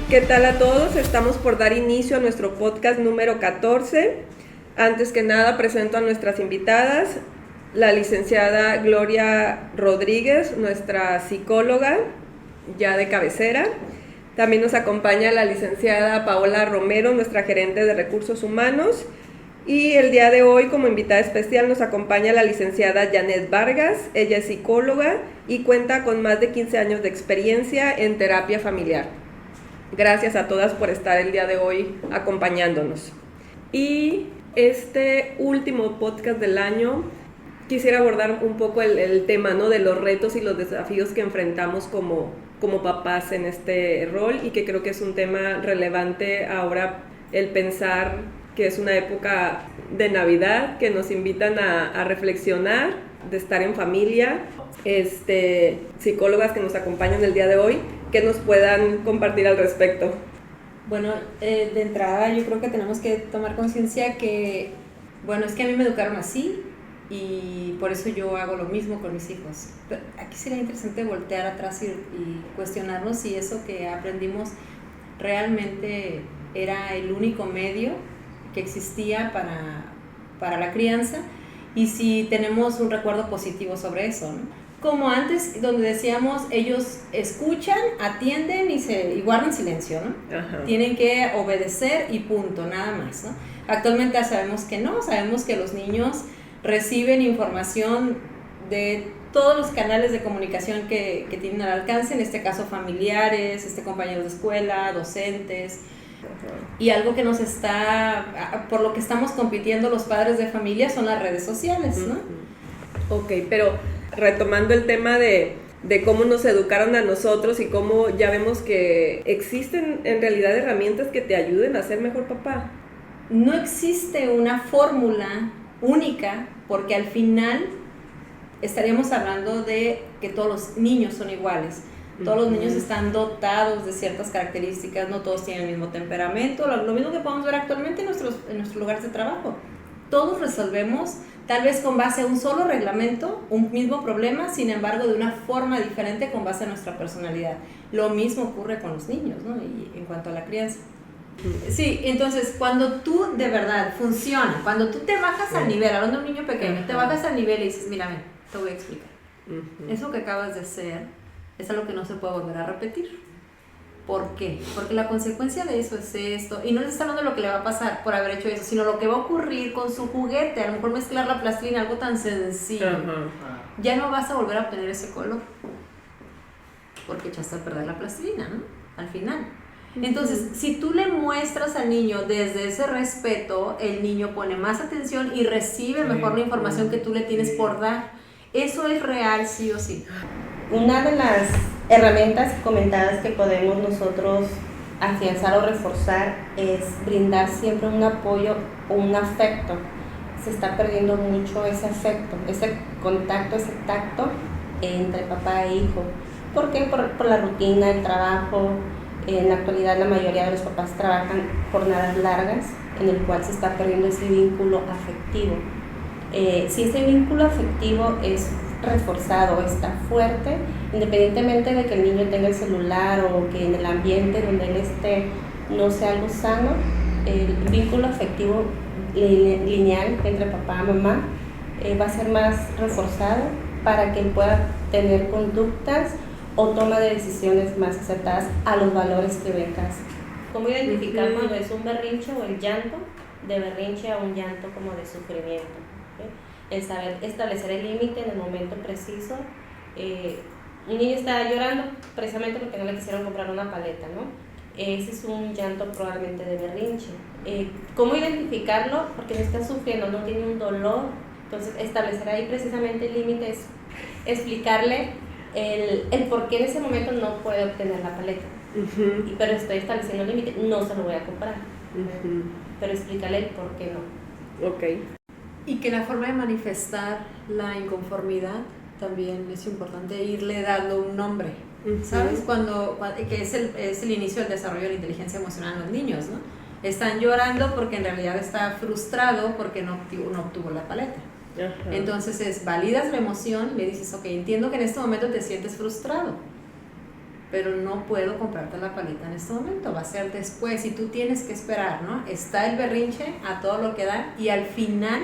¿Qué tal a todos? Estamos por dar inicio a nuestro podcast número 14. Antes que nada presento a nuestras invitadas, la licenciada Gloria Rodríguez, nuestra psicóloga ya de cabecera. También nos acompaña la licenciada Paola Romero, nuestra gerente de recursos humanos. Y el día de hoy, como invitada especial, nos acompaña la licenciada Janet Vargas. Ella es psicóloga y cuenta con más de 15 años de experiencia en terapia familiar. Gracias a todas por estar el día de hoy acompañándonos. Y este último podcast del año, quisiera abordar un poco el tema, ¿no?, de los retos y los desafíos que enfrentamos como papás en este rol, y que creo que es un tema relevante ahora, el pensar que es una época de Navidad, que nos invitan a reflexionar, de estar en familia. Psicólogas que nos acompañan el día de hoy, que nos puedan compartir al respecto. Bueno, de entrada yo creo que tenemos que tomar conciencia que, bueno, es que a mí me educaron así y por eso yo hago lo mismo con mis hijos. Pero aquí sería interesante voltear atrás y cuestionarnos si eso que aprendimos realmente era el único medio que existía para la crianza, y si tenemos un recuerdo positivo sobre eso, ¿no? Como antes, donde decíamos, ellos escuchan, atienden y guardan silencio, ¿no? Ajá. Tienen que obedecer y punto, nada más, ¿no? Actualmente sabemos que no, sabemos que los niños reciben información de todos los canales de comunicación que tienen al alcance, en este caso familiares, compañeros de escuela, docentes. Y algo que por lo que estamos compitiendo los padres de familia son las redes sociales, ¿no? Ok, pero retomando el tema de cómo nos educaron a nosotros y cómo ya vemos que existen en realidad herramientas que te ayuden a ser mejor papá. No existe una fórmula única, porque al final estaríamos hablando de que todos los niños son iguales. Todos los niños están dotados de ciertas características, no todos tienen el mismo temperamento, lo mismo que podemos ver actualmente en nuestros lugares de trabajo. Todos resolvemos, tal vez con base a un solo reglamento, un mismo problema, sin embargo de una forma diferente con base a nuestra personalidad. Lo mismo ocurre con los niños, ¿no? Y en cuanto a la crianza. Sí, entonces cuando tú de verdad funciona, cuando tú te bajas al nivel, hablando de un niño pequeño, te bajas al nivel y dices, mira, te voy a explicar. Eso que acabas de hacer es algo que no se puede volver a repetir. ¿Por qué? Porque la consecuencia de eso es esto, y no les está hablando de lo que le va a pasar por haber hecho eso, sino lo que va a ocurrir con su juguete. A lo mejor mezclar la plastilina, algo tan sencillo. Ya no vas a volver a obtener ese color, porque echaste a perder la plastilina, ¿no? Al final. Entonces, si tú le muestras al niño desde ese respeto, el niño pone más atención y recibe mejor la información que tú le tienes por dar. Eso es real, sí o sí. Una de las herramientas comentadas que podemos nosotros afianzar o reforzar es brindar siempre un apoyo o un afecto. Se está perdiendo mucho ese afecto, ese contacto, ese tacto entre papá e hijo. ¿Por qué? Por la rutina, el trabajo. En la actualidad la mayoría de los papás trabajan jornadas largas, en el cual se está perdiendo ese vínculo afectivo. Si ese vínculo afectivo es reforzado, está fuerte, independientemente de que el niño tenga el celular o que en el ambiente donde él esté no sea algo sano, el vínculo afectivo lineal entre papá y mamá va a ser más reforzado para que él pueda tener conductas o toma de decisiones más acertadas a los valores que ve en casa. ¿Cómo identificar cuando es un berrinche o el llanto de berrinche a un llanto como de sufrimiento? El saber establecer el límite en el momento preciso. Un niño está llorando precisamente porque no le quisieron comprar una paleta, ¿no? Ese es un llanto probablemente de berrinche. ¿Cómo identificarlo? Porque no está sufriendo, no tiene un dolor. Entonces, establecer ahí precisamente el límite es explicarle el por qué en ese momento no puede obtener la paleta. Pero estoy estableciendo el límite, no se lo voy a comprar. Pero explicarle el por qué no. Ok. Y que la forma de manifestar la inconformidad también es importante irle dando un nombre, ¿sabes? Que es el inicio del desarrollo de la inteligencia emocional en los niños, ¿no? Están llorando porque en realidad está frustrado porque no obtuvo la paleta. Entonces validas la emoción, le dices, ok, entiendo que en este momento te sientes frustrado. pero no puedo comprarte la paleta en este momento, va a ser después y tú tienes que esperar, ¿no? Está el berrinche a todo lo que da y al final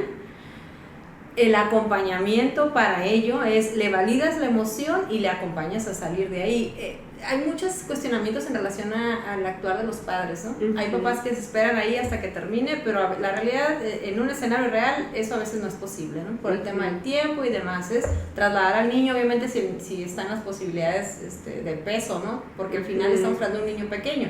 el acompañamiento para ello es, le validas la emoción y le acompañas a salir de ahí. Hay muchos cuestionamientos en relación al actuar de los padres, ¿no? Uh-huh. Hay papás que se esperan ahí hasta que termine, pero la realidad, en un escenario real, eso a veces no es posible, ¿no? Por el tema del tiempo y demás, es trasladar al niño, obviamente, si están las posibilidades de peso, ¿no? Porque al final estamos hablando de un niño pequeño,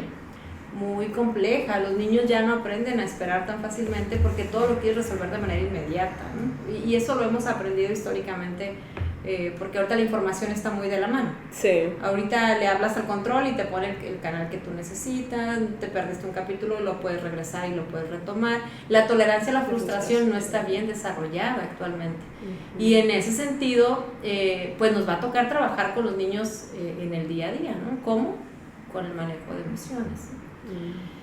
muy compleja, los niños ya no aprenden a esperar tan fácilmente porque todo lo quieres resolver de manera inmediata, ¿no? Y eso lo hemos aprendido históricamente, porque ahorita la información está muy de la mano. Sí. Ahorita le hablas al control y te pone el canal que tú necesitas, te perdiste un capítulo, lo puedes regresar y lo puedes retomar. La tolerancia a la frustración no está bien desarrollada actualmente. Uh-huh. Y en ese sentido, pues nos va a tocar trabajar con los niños en el día a día, ¿no? ¿Cómo? Con el manejo de emociones. Uh-huh.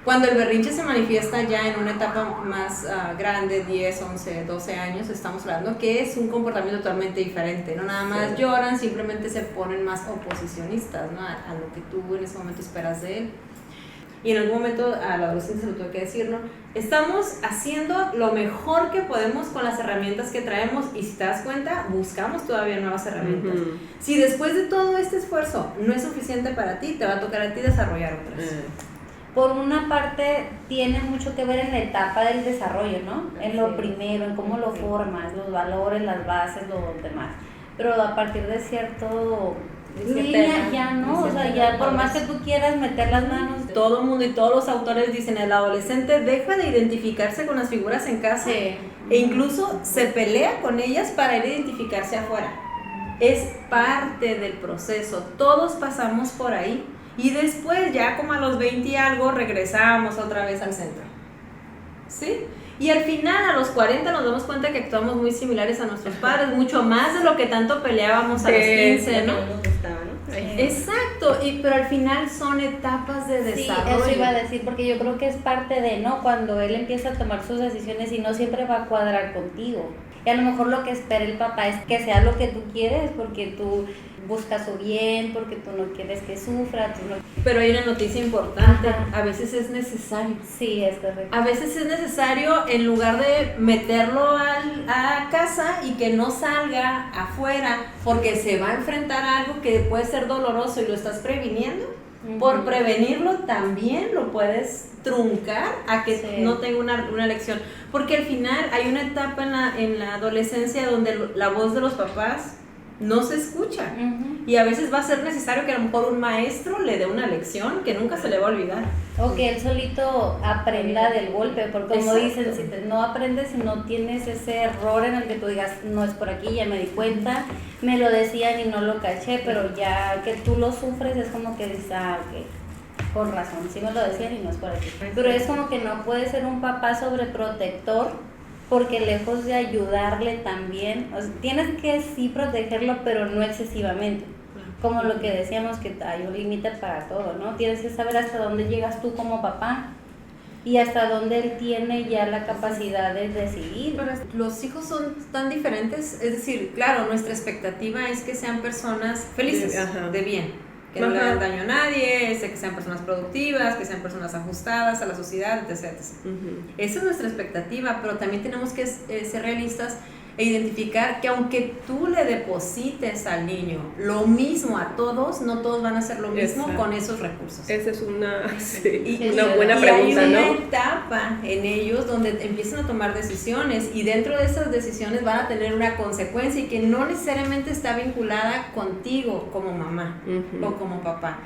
Cuando el berrinche se manifiesta ya en una etapa más grande, 10, 11, 12 años, estamos hablando que es un comportamiento totalmente diferente, no nada más lloran, simplemente se ponen más oposicionistas, ¿no? a lo que tú en ese momento esperas de él. Y en algún momento a la adolescencia se lo tuve que decir, ¿no? Estamos haciendo lo mejor que podemos con las herramientas que traemos y si te das cuenta, buscamos todavía nuevas herramientas. Uh-huh. Si después de todo este esfuerzo no es suficiente para ti, te va a tocar a ti desarrollar otras. Por una parte tiene mucho que ver en la etapa del desarrollo, ¿no? En lo primero, en cómo lo formas, los valores, las bases, lo demás. Pero a partir de cierto línea ya no, o sea, ya por más que tú quieras meter las manos. Todo el mundo y todos los autores dicen, el adolescente deja de identificarse con las figuras en casa e incluso se pelea con ellas para ir a identificarse afuera. Es parte del proceso, todos pasamos por ahí. Y después ya como a los 20 y algo regresamos otra vez al centro, ¿sí? Y al final a los 40 nos damos cuenta que actuamos muy similares a nuestros padres, mucho más de lo que tanto peleábamos a los 15, ¿no? Exacto, pero al final son etapas de desarrollo. Sí, eso iba a decir, porque yo creo que es parte de, ¿no? Cuando él empieza a tomar sus decisiones y no siempre va a cuadrar contigo. Y a lo mejor lo que espera el papá es que sea lo que tú quieres, porque tú buscas su bien, porque tú no quieres que sufra. Pero hay una noticia importante, a veces es necesario. Sí, es correcto. A veces es necesario, en lugar de meterlo a casa y que no salga afuera, porque se va a enfrentar a algo que puede ser doloroso y lo estás previniendo. Uh-huh. Por prevenirlo también lo puedes truncar a que no tenga una lección, porque al final hay una etapa en la adolescencia donde la voz de los papás no se escucha. Uh-huh. Y a veces va a ser necesario que a lo mejor un maestro le dé una lección que nunca se le va a olvidar. O que él solito aprenda del golpe, porque como dicen, si no aprendes, si no tienes ese error en el que tú digas, no es por aquí, ya me di cuenta, me lo decían y no lo caché, pero ya que tú lo sufres es como que dices, ok, con razón, sí me lo decían y no es por aquí. Pero es como que no puede ser un papá sobreprotector, porque lejos de ayudarle también, o sea, tienes que sí protegerlo, pero no excesivamente. Como lo que decíamos, que hay un límite para todo, ¿no? Tienes que saber hasta dónde llegas tú como papá y hasta dónde él tiene ya la capacidad de decidir. Pero los hijos son tan diferentes, es decir, claro, nuestra expectativa es que sean personas felices, de bien. Que no le hagan daño a nadie, que sean personas productivas, que sean personas ajustadas a la sociedad, etc. Uh-huh. Esa es nuestra expectativa, pero también tenemos que ser realistas e identificar que aunque tú le deposites al niño lo mismo a todos, no todos van a hacer lo mismo con esos recursos. Esa es una buena pregunta, ¿no? Hay una etapa en ellos donde empiezan a tomar decisiones y dentro de esas decisiones van a tener una consecuencia y que no necesariamente está vinculada contigo como mamá o como papá.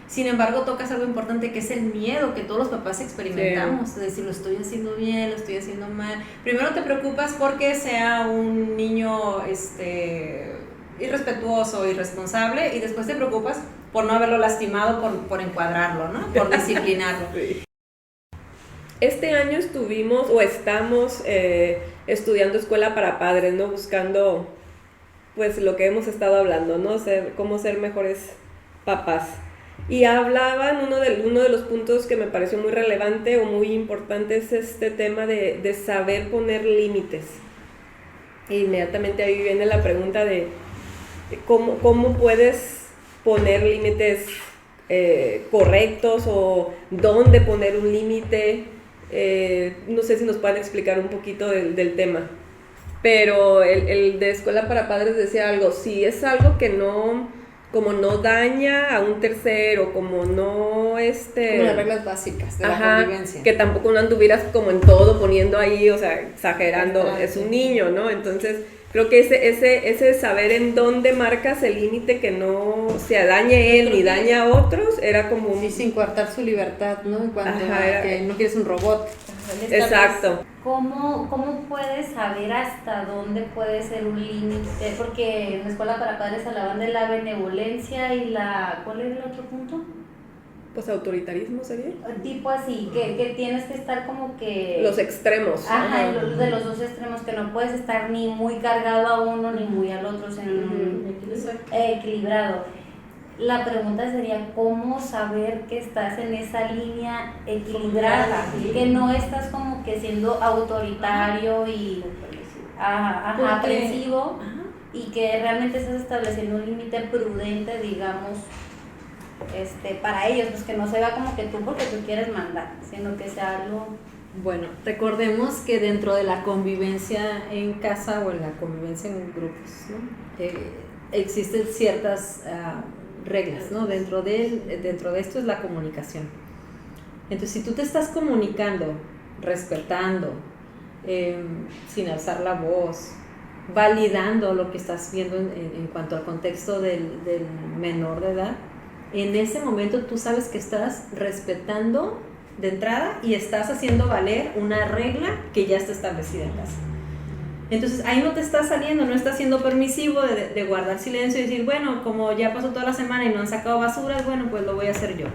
Sin embargo, tocas algo importante que es el miedo que todos los papás experimentamos, es decir, lo estoy haciendo bien, lo estoy haciendo mal. Primero te preocupas porque sea un niño irrespetuoso, irresponsable, y después te preocupas por no haberlo lastimado, por encuadrarlo, ¿no? Por disciplinarlo. Sí. Este año estamos estudiando escuela para padres, ¿no? Buscando pues lo que hemos estado hablando, ¿no? Cómo ser mejores papás. Y hablaban, uno de los puntos que me pareció muy relevante o muy importante es este tema de saber poner límites. E inmediatamente ahí viene la pregunta de cómo puedes poner límites correctos o dónde poner un límite. No sé si nos pueden explicar un poquito del tema. Pero el de escuela para padres decía algo, si es algo que no, como no daña a un tercero, como no como las reglas básicas de la convivencia. Que tampoco no anduvieras como en todo poniendo ahí, o sea, exagerando, Claro. es un niño, ¿no? Entonces, creo que ese saber en dónde marcas el límite que no se dañe él ni daña a otros, era como un... Sí, sin coartar su libertad, ¿no? En cuanto Ajá, a que no quieres un robot. Exacto. ¿Cómo puedes saber hasta dónde puede ser un límite? Porque en la escuela para padres hablaban de la benevolencia y la... ¿Cuál era el otro punto? Pues autoritarismo sería. Tipo así, que tienes que estar como que... Los extremos. Ajá, de los dos extremos, que no puedes estar ni muy cargado a uno ni muy al otro, sino equilibrado. La pregunta sería, ¿cómo saber que estás en esa línea equilibrada? Que no estás como que siendo autoritario y aprensivo, y que realmente estás estableciendo un límite prudente, digamos, para ellos, pues que no se vea como que tú porque tú quieres mandar, sino que sea algo... Bueno, recordemos que dentro de la convivencia en casa o en la convivencia en grupos, ¿no? Existen ciertas reglas, ¿no? Dentro de esto es la comunicación. Entonces, si tú te estás comunicando, respetando, sin alzar la voz, validando lo que estás viendo en cuanto al contexto del menor de edad, en ese momento tú sabes que estás respetando de entrada y estás haciendo valer una regla que ya está establecida en casa. Entonces ahí no te está saliendo, no estás siendo permisivo de guardar silencio y decir, bueno, como ya pasó toda la semana y no han sacado basuras, bueno, pues lo voy a hacer yo.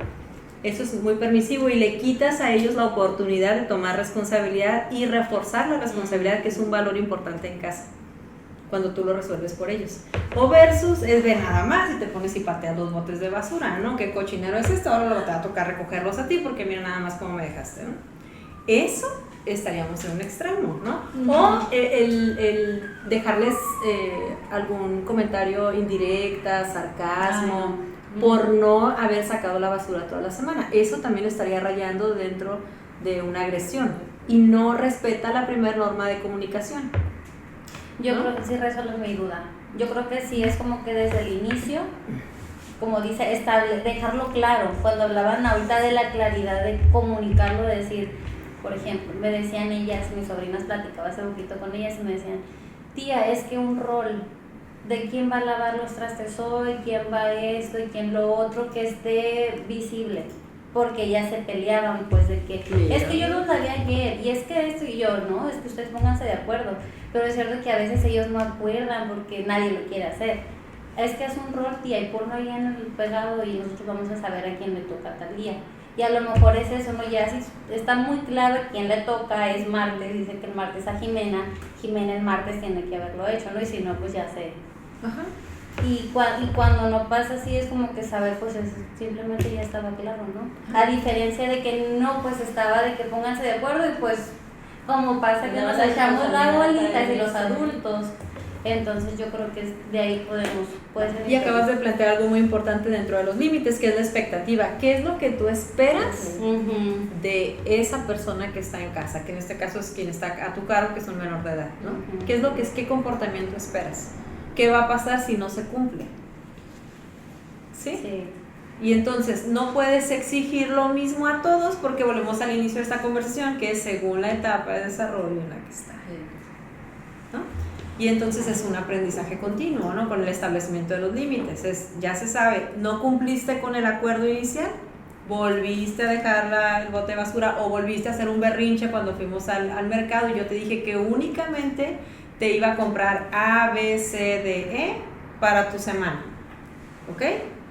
Eso es muy permisivo y le quitas a ellos la oportunidad de tomar responsabilidad y reforzar la responsabilidad, que es un valor importante en casa, cuando tú lo resuelves por ellos. O versus es de nada más y te pones y pateas los botes de basura, ¿no? ¿Qué cochinero es esto? Ahora te va a tocar recogerlos a ti porque mira nada más cómo me dejaste, ¿no? Eso estaríamos en un extremo, ¿no? O el dejarles algún comentario indirecta, sarcasmo, por no haber sacado la basura toda la semana. Eso también estaría rayando dentro de una agresión y no respeta la primera norma de comunicación. Yo creo que sí resuelve mi duda. Yo creo que sí es como que desde el inicio, como dice, dejarlo claro. Cuando hablaban ahorita de la claridad de comunicarlo, de decir, por ejemplo, me decían ellas, mis sobrinas, platicaba hace poquito con ellas y me decían, tía, es que un rol de quién va a lavar los trastes hoy, quién va esto y quién lo otro, que esté visible. Porque ellas se peleaban, pues, de que es que yo los lavé ayer y es que esto y yo, no, es que ustedes pónganse de acuerdo. Pero es cierto que a veces ellos no acuerdan porque nadie lo quiere hacer. Es que es un rol, tía, y ponlo ahí en el pegado y nosotros vamos a saber a quién le toca tal día. Y a lo mejor es eso, ¿no? Ya si está muy claro a quién le toca, es martes, dice que el martes a Jimena el martes tiene que haberlo hecho, ¿no? Y si no, pues ya sé. Ajá. Y cuando no pasa así es como que saber, pues simplemente ya estaba claro, ¿no? A diferencia de que no, pues estaba de que pónganse de acuerdo y pues como pasa que nos echamos la bolita y los adultos. Entonces yo creo que de ahí puede ser. Y acabas de plantear algo muy importante dentro de los límites, que es la expectativa. ¿Qué es lo que tú esperas de esa persona que está en casa? Que en este caso es quien está a tu cargo, que es un menor de edad, ¿no? ¿Qué comportamiento esperas? ¿Qué va a pasar si no se cumple? ¿Sí? Y entonces no puedes exigir lo mismo a todos porque volvemos al inicio de esta conversación, que es según la etapa de desarrollo en la que está, ¿no? Y entonces es un aprendizaje continuo, ¿no? Con el establecimiento de los límites. Ya se sabe, no cumpliste con el acuerdo inicial, volviste a dejar el bote de basura o volviste a hacer un berrinche cuando fuimos al mercado y yo te dije que únicamente te iba a comprar A, B, C, D, E para tu semana, ¿ok?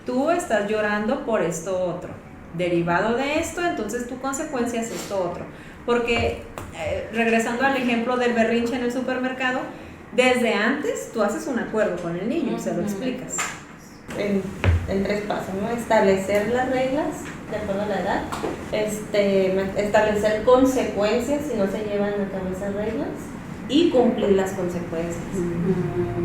Tú estás llorando por esto otro. Derivado de esto, entonces tu consecuencia es esto otro. Porque, regresando al ejemplo del berrinche en el supermercado, desde antes tú haces un acuerdo con el niño y se lo explicas. En 3 pasos, ¿no? Establecer las reglas de acuerdo a la edad, establecer consecuencias si no se llevan a cabo esas reglas, y cumplir las consecuencias.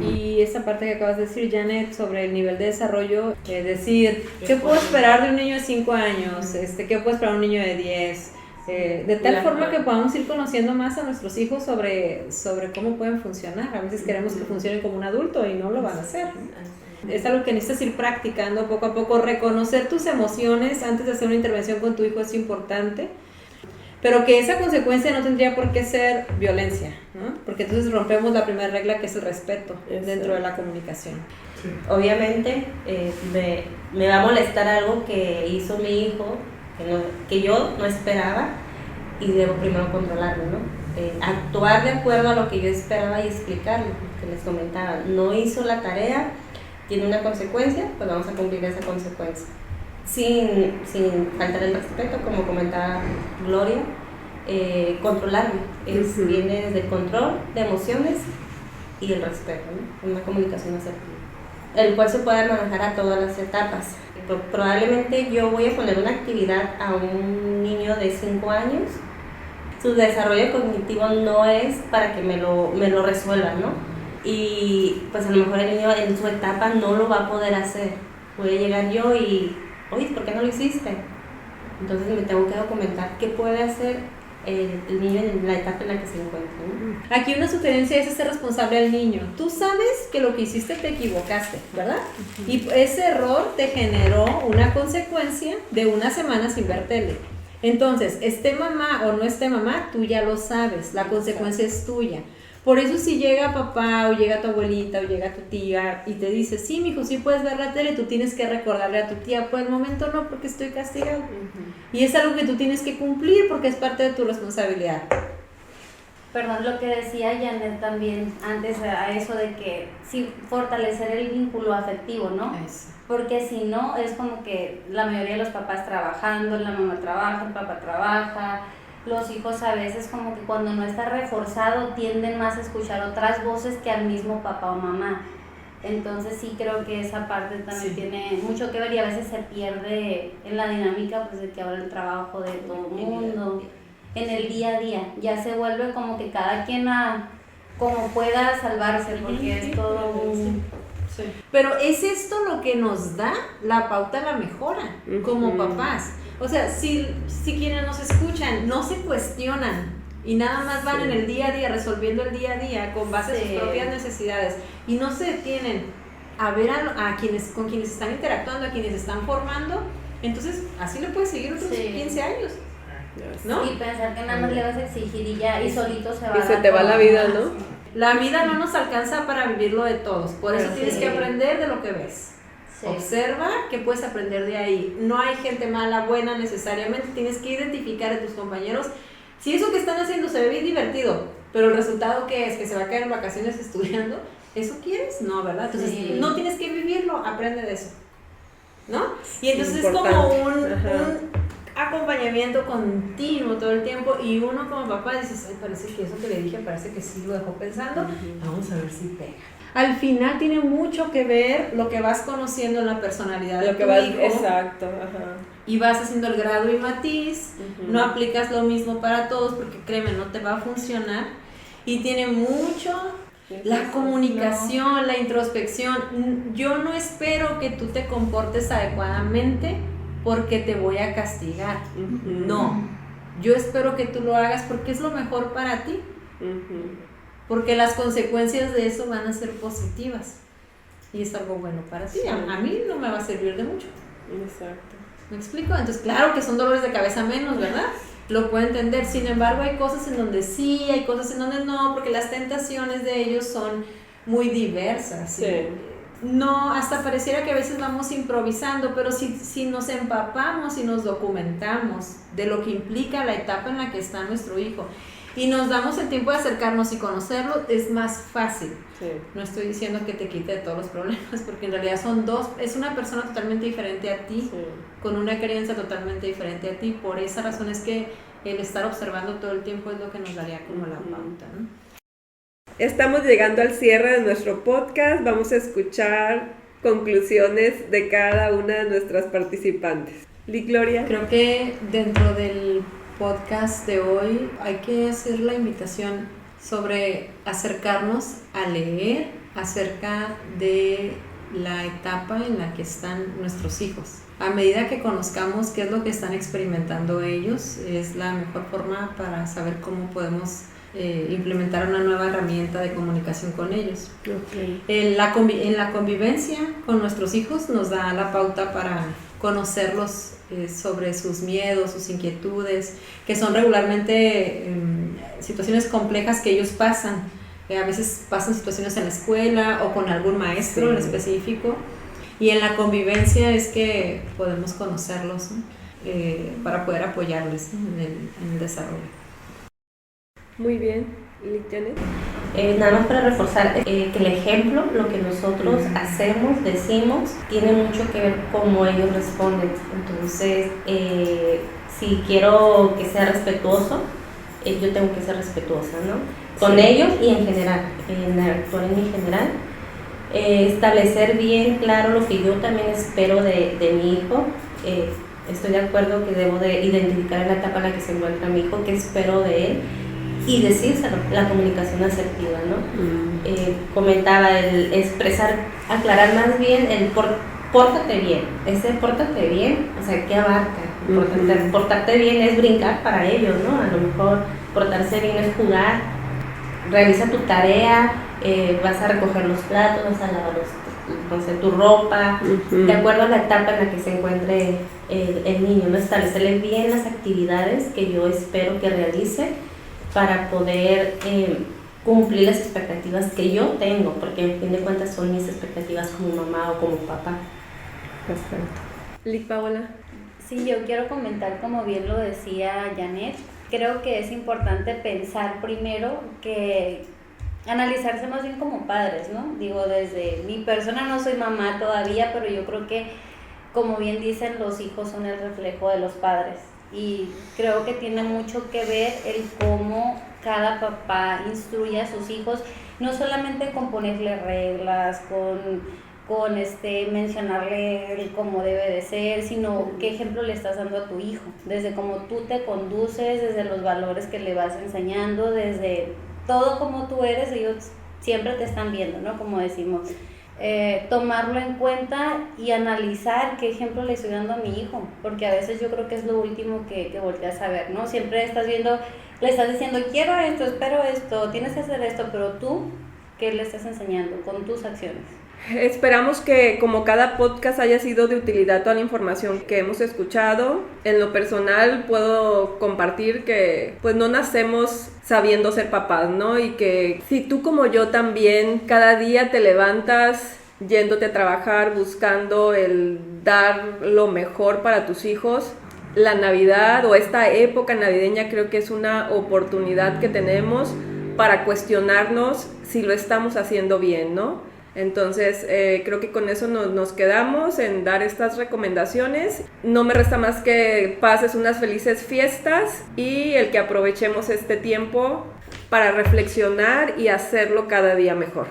Y esa parte que acabas de decir, Janet, sobre el nivel de desarrollo, decir, ¿qué puedo esperar de un niño de 5 años? ¿Qué puedo esperar de un niño de 10? De tal forma que podamos ir conociendo más a nuestros hijos sobre cómo pueden funcionar. A veces queremos que funcionen como un adulto y no lo van a hacer. Es algo que necesitas ir practicando poco a poco. Reconocer tus emociones antes de hacer una intervención con tu hijo es importante, pero que esa consecuencia no tendría por qué ser violencia, ¿no? Porque entonces rompemos la primera regla, que es el respeto dentro de la comunicación. Obviamente me va a molestar algo que hizo mi hijo, que yo no esperaba, y debo primero controlarlo, ¿no? Actuar de acuerdo a lo que yo esperaba y explicarlo, que les comentaba. No hizo la tarea, tiene una consecuencia, pues vamos a cumplir esa consecuencia. Sin faltar el respeto, como comentaba Gloria, controlarme. Viene desde el control de emociones y el respeto, ¿no? Una comunicación asertiva, el cual se puede manejar a todas las etapas. Probablemente yo voy a poner una actividad a un niño de 5 años, su desarrollo cognitivo no es para que me lo resuelvan, ¿no? Y pues a lo mejor el niño en su etapa no lo va a poder hacer. Voy a llegar yo y, oye, ¿por qué no lo hiciste? Entonces me tengo que documentar qué puede hacer el niño en la etapa en la que se encuentra, ¿no? Aquí una sugerencia es ser responsable al niño. Tú sabes que lo que hiciste te equivocaste, ¿verdad? Y ese error te generó una consecuencia de una semana sin ver tele. Entonces, esté mamá o no esté mamá, tú ya lo sabes, la consecuencia es tuya. Por eso si llega papá o llega tu abuelita o llega tu tía y te dice, sí, mijo, sí puedes ver la tele, tú tienes que recordarle a tu tía, por el momento no, porque estoy castigado. Y es algo que tú tienes que cumplir porque es parte de tu responsabilidad. Perdón, lo que decía Janet también antes a eso de que sí, fortalecer el vínculo afectivo, ¿no? Eso. Porque si no, es como que la mayoría de los papás trabajando, la mamá trabaja, el papá trabaja, los hijos a veces como que cuando no está reforzado tienden más a escuchar otras voces que al mismo papá o mamá. Entonces sí creo que esa parte también tiene mucho que ver y a veces se pierde en la dinámica pues de que ahora el trabajo de todo el mundo, en el día a día, ya se vuelve como que cada quien como pueda salvarse porque es todo un... Sí. Pero es esto lo que nos da la pauta a la mejora como papás. O sea, si quienes nos escuchan no se cuestionan y nada más van en el día a día resolviendo el día a día con base a sus propias necesidades y no se detienen a ver con quienes están interactuando, a quienes están formando, entonces así le puedes seguir otros 15 años, ¿no? Y pensar que nada más le vas a exigir y ya, y solito se va. Y se te va la vida, ¿no? La vida no nos alcanza para vivirlo de todos, por eso tienes que aprender de lo que ves. Sí. Observa que puedes aprender de ahí. No hay gente mala, buena necesariamente, tienes que identificar a tus compañeros. Si eso que están haciendo se ve bien divertido, pero el resultado que es que se va a quedar en vacaciones estudiando, ¿eso quieres? No, ¿verdad? Entonces no tienes que vivirlo, aprende de eso, ¿no? Y entonces es como un acompañamiento continuo todo el tiempo y uno como papá dices, ay, parece que eso que le dije parece que sí lo dejó pensando, vamos a ver si pega. Al final tiene mucho que ver lo que vas conociendo en la personalidad de tu hijo. Exacto, y vas haciendo el grado y matiz, no aplicas lo mismo para todos porque créeme, no te va a funcionar y tiene mucho la comunicación, la introspección. Yo no espero que tú te comportes adecuadamente porque te voy a castigar, no, yo espero que tú lo hagas porque es lo mejor para ti, porque las consecuencias de eso van a ser positivas y es algo bueno para ti, a mí no me va a servir de mucho. Exacto. ¿Me explico? Entonces claro que son dolores de cabeza menos, ¿verdad? Lo puedo entender, sin embargo hay cosas en donde sí, hay cosas en donde no, porque las tentaciones de ellos son muy diversas. Sí. No, hasta pareciera que a veces vamos improvisando, pero si nos empapamos y nos documentamos de lo que implica la etapa en la que está nuestro hijo y nos damos el tiempo de acercarnos y conocerlo, es más fácil. Sí. No estoy diciendo que te quite de todos los problemas, porque en realidad es una persona totalmente diferente a ti, con una creencia totalmente diferente a ti. Por esa razón es que el estar observando todo el tiempo es lo que nos daría como la pauta, ¿no? Estamos llegando al cierre de nuestro podcast. Vamos a escuchar conclusiones de cada una de nuestras participantes. Gloria. Creo que dentro del podcast de hoy hay que hacer la invitación. sobre acercarnos a leer acerca de la etapa en la que están nuestros hijos. A medida que conozcamos qué es lo que están experimentando ellos, es la mejor forma para saber cómo podemos implementar una nueva herramienta de comunicación con ellos. Okay. En la convivencia con nuestros hijos nos da la pauta para conocerlos sobre sus miedos, sus inquietudes, que son regularmente situaciones complejas que ellos pasan. A veces pasan situaciones en la escuela o con algún maestro en específico, y en la convivencia es que podemos conocerlos, ¿no? Para poder apoyarles en el desarrollo. Muy bien. ¿Y Janet? Nada más para reforzar que el ejemplo, lo que nosotros hacemos, decimos, tiene mucho que ver cómo ellos responden. Entonces, si quiero que sea respetuoso, yo tengo que ser respetuosa, ¿no? Con ellos y en general, actuar en general. Establecer bien claro lo que yo también espero de mi hijo. Estoy de acuerdo que debo de identificar en la etapa en la que se encuentra mi hijo qué espero de él y decírselo, la comunicación asertiva, ¿no? Comentaba el expresar, aclarar más bien el pórtate bien. Ese pórtate bien, o sea, ¿qué abarca? Portarte bien es brincar para ellos, ¿no? A lo mejor portarse bien es jugar, realiza tu tarea, vas a recoger los platos, vas a lavar tu ropa, de acuerdo a la etapa en la que se encuentre el niño, ¿no? Establecerle bien las actividades que yo espero que realice para poder cumplir las expectativas que yo tengo, porque en fin de cuentas son mis expectativas como mamá o como papá. Perfecto. Lic Paola. Sí, yo quiero comentar, como bien lo decía Janet, creo que es importante pensar primero que analizarse más bien como padres, ¿no? Digo, desde mi persona no soy mamá todavía, pero yo creo que, como bien dicen, los hijos son el reflejo de los padres. Y creo que tiene mucho que ver el cómo cada papá instruye a sus hijos, no solamente con ponerle reglas, con mencionarle cómo debe de ser, sino qué ejemplo le estás dando a tu hijo, desde cómo tú te conduces, desde los valores que le vas enseñando, desde todo como tú eres. Ellos siempre te están viendo, ¿no? Como decimos. Tomarlo en cuenta y analizar qué ejemplo le estoy dando a mi hijo, porque a veces yo creo que es lo último que volteas a ver, ¿no? Siempre estás viendo, le estás diciendo, quiero esto, espero esto, tienes que hacer esto, pero tú, ¿qué le estás enseñando con tus acciones? Esperamos que como cada podcast haya sido de utilidad toda la información que hemos escuchado. En lo personal puedo compartir que pues no nacemos sabiendo ser papás, ¿no? Y que si tú como yo también cada día te levantas yéndote a trabajar, buscando el dar lo mejor para tus hijos, la Navidad o esta época navideña creo que es una oportunidad que tenemos para cuestionarnos si lo estamos haciendo bien, ¿no? Entonces creo que con eso nos quedamos en dar estas recomendaciones. No me resta más que pases unas felices fiestas y el que aprovechemos este tiempo para reflexionar y hacerlo cada día mejor.